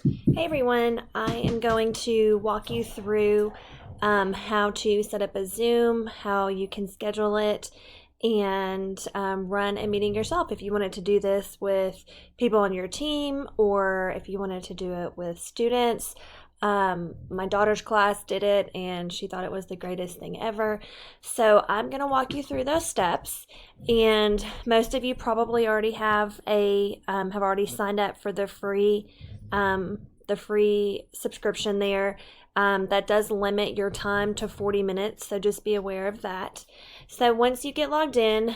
Hey everyone, I am going to walk you through how to set up a Zoom, how you can schedule it, and run a meeting yourself if you wanted to do this with people on your team or if you wanted to do it with students. My daughter's class did it and she thought it was the greatest thing ever. So I'm going to walk you through those steps. And most of you probably already have already signed up for the free subscription there. That does limit your time to 40 minutes, so just be aware of that. So once you get logged in,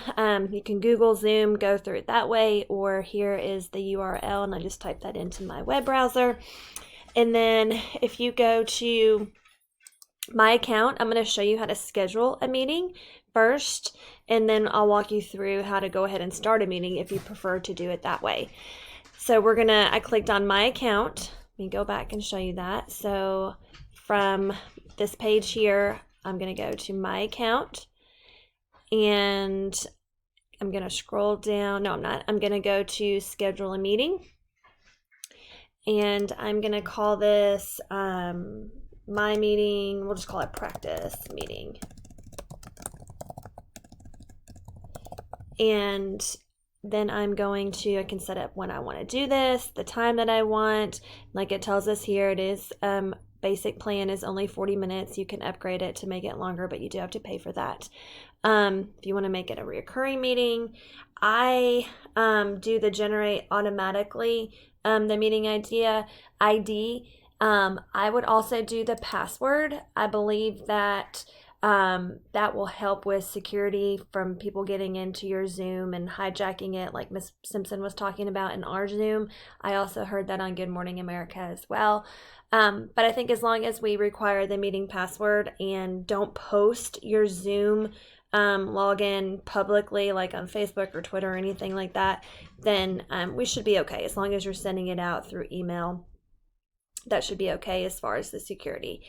you can Google Zoom, go through it that way, or here is the URL, and I just type that into my web browser. And then if you go to my account, I'm going to show you how to schedule a meeting first, and then I'll walk you through how to go ahead and start a meeting if you prefer to do it that way. So I clicked on my account. Let me go back and show you that. So from this page here, I'm going to go to my account and I'm going to scroll down. No, I'm not. I'm going to go to schedule a meeting and I'm going to call this my meeting. We'll just call it practice meeting. And then I can set up when I want to do this, the time that I want. Like it tells us here, it is basic plan is only 40 minutes. You can upgrade it to make it longer, but you do have to pay for that. If you want to make it a recurring meeting, I do the generate automatically the meeting ID. I would also do the password. I believe that that will help with security from people getting into your Zoom and hijacking it, like Miss Simpson was talking about in our Zoom. I also heard that on Good Morning America as well. But I think as long as we require the meeting password and don't post your Zoom login publicly, like on Facebook or Twitter or anything like that, then we should be okay. As long as you're sending it out through email, that should be okay as far as the security.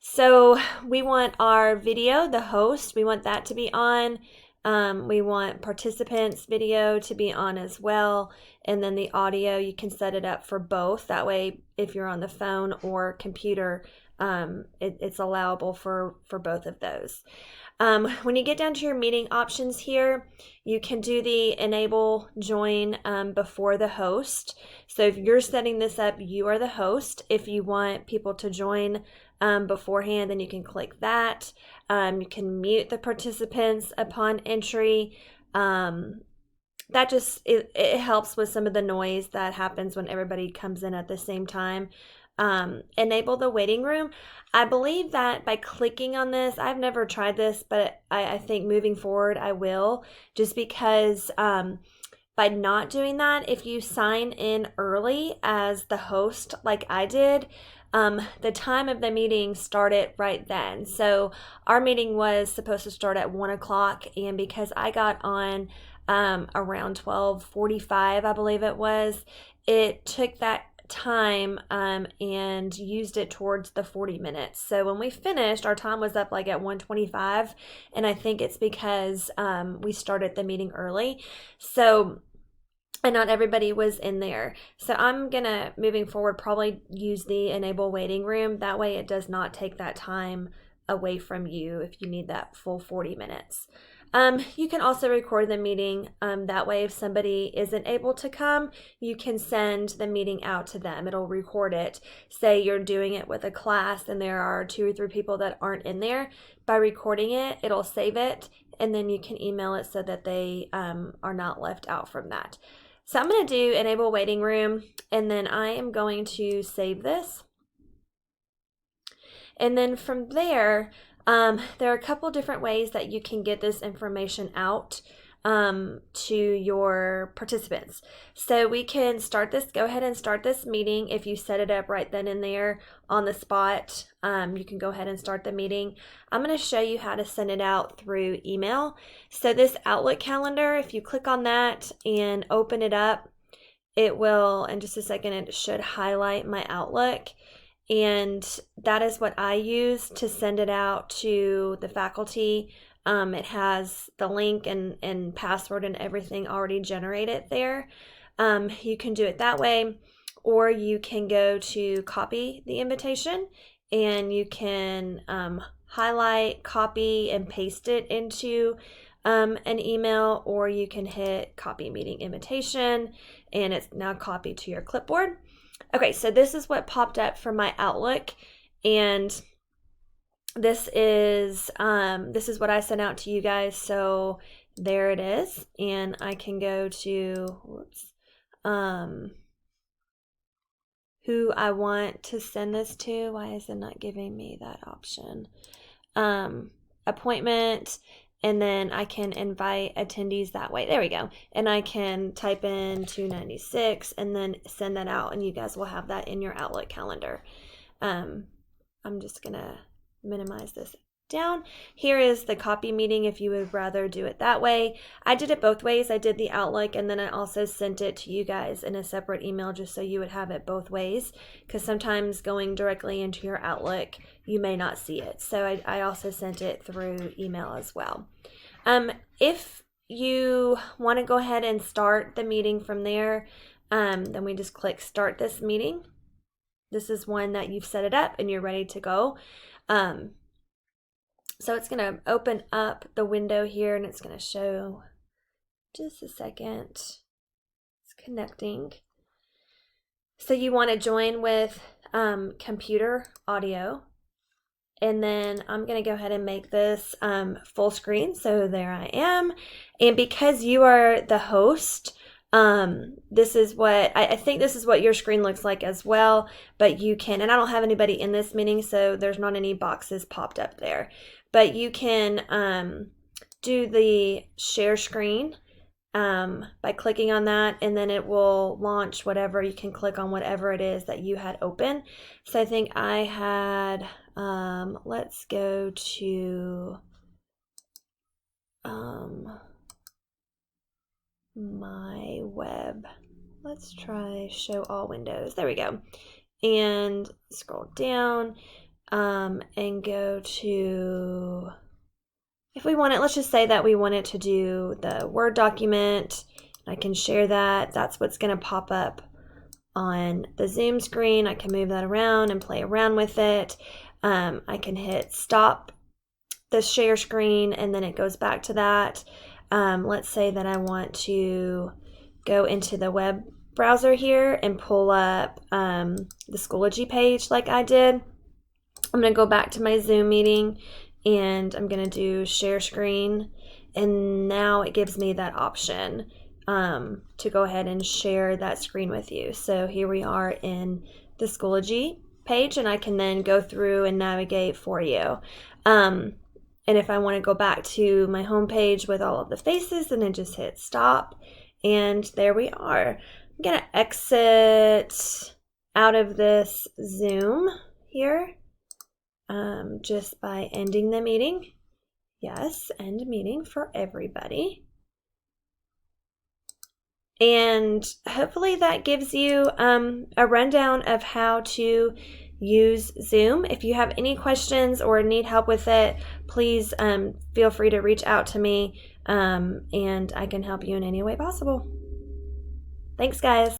So we want our video, the host, we want that to be on. We want participants' video to be on as well. And then the audio, you can set it up for both. That way, if you're on the phone or computer, it's allowable for both of those. When you get down to your meeting options here, you can do the enable join before the host. So if you're setting this up, you are the host. If you want people to join beforehand, then you can click that. You can mute the participants upon entry. That just it helps with some of the noise that happens when everybody comes in at the same time. Enable the waiting room. I believe that by clicking on this, I've never tried this, but I think moving forward I will, just because by not doing that, if you sign in early as the host like I did, the time of the meeting started right then. So our meeting was supposed to start at 1 o'clock, and because I got on around 12:45, I believe it was, it took that time and used it towards the 40 minutes. So when we finished, our time was up like at 1:25, and I think it's because we started the meeting early. So and not everybody was in there. So I'm gonna, moving forward, probably use the enable waiting room. That way it does not take that time away from you if you need that full 40 minutes. You can also record the meeting. That way if somebody isn't able to come, you can send the meeting out to them. It'll record it. Say you're doing it with a class and there are 2 or 3 people that aren't in there. By recording it, it'll save it, and then you can email it so that they are not left out from that. So I'm going to do enable waiting room, and then I am going to save this. And then from there, there are a couple different ways that you can get this information out to your participants. So we can go ahead and start this meeting. If you set it up right then and there on the spot, you can go ahead and start the meeting. I'm going to show you how to send it out through email. So this Outlook calendar, if you click on that and open it up, it will, in just a second, it should highlight my Outlook. And that is what I use to send it out to the faculty. It has the link and password and everything already generated there. You can do it that way, or you can go to copy the invitation and you can highlight, copy, and paste it into an email, or you can hit copy meeting invitation and it's now copied to your clipboard. Okay, so this is what popped up from my Outlook, and this is what I sent out to you guys. So there it is, and I can go to who I want to send this to. Why is it not giving me that option? Appointment, and then I can invite attendees that way. There we go. And I can type in 296 and then send that out, and you guys will have that in your Outlook calendar. I'm just gonna minimize this down. Here is the copy meeting if you would rather do it that way. I did it both ways. I did the Outlook, and then I also sent it to you guys in a separate email just so you would have it both ways, because sometimes going directly into your Outlook you may not see it. So I also sent it through email as well. If you want to go ahead and start the meeting from there, then we just click start this meeting. This is one that you've set it up and you're ready to go. So it's going to open up the window here, and it's going to show, just a second, it's connecting. So you want to join with computer audio, and then I'm going to go ahead and make this full screen. So there I am. And because you are the host, this is what I think this is what your screen looks like as well, but you can, and I don't have anybody in this meeting, so there's not any boxes popped up there, but you can do the share screen by clicking on that, and then it will launch whatever. You can click on whatever it is that you had open. So I think I had let's go to my web. Let's try show all windows. There we go. And scroll down and go to, if we want it, let's just say that we want it to do the Word document. I can share that. That's what's going to pop up on the Zoom screen. I can move that around and play around with it. I can hit stop the share screen, and then it goes back to that. Let's say that I want to go into the web browser here and pull up the Schoology page like I did. I'm going to go back to my Zoom meeting, and I'm going to do share screen, and now it gives me that option to go ahead and share that screen with you. So here we are in the Schoology page, and I can then go through and navigate for you. And if I want to go back to my home page with all of the faces, then I just hit stop, and there we are. I'm going to exit out of this Zoom here just by ending the meeting. Yes, end meeting for everybody. And hopefully that gives you a rundown of how to use Zoom. If you have any questions or need help with it, please feel free to reach out to me and I can help you in any way possible. Thanks, guys.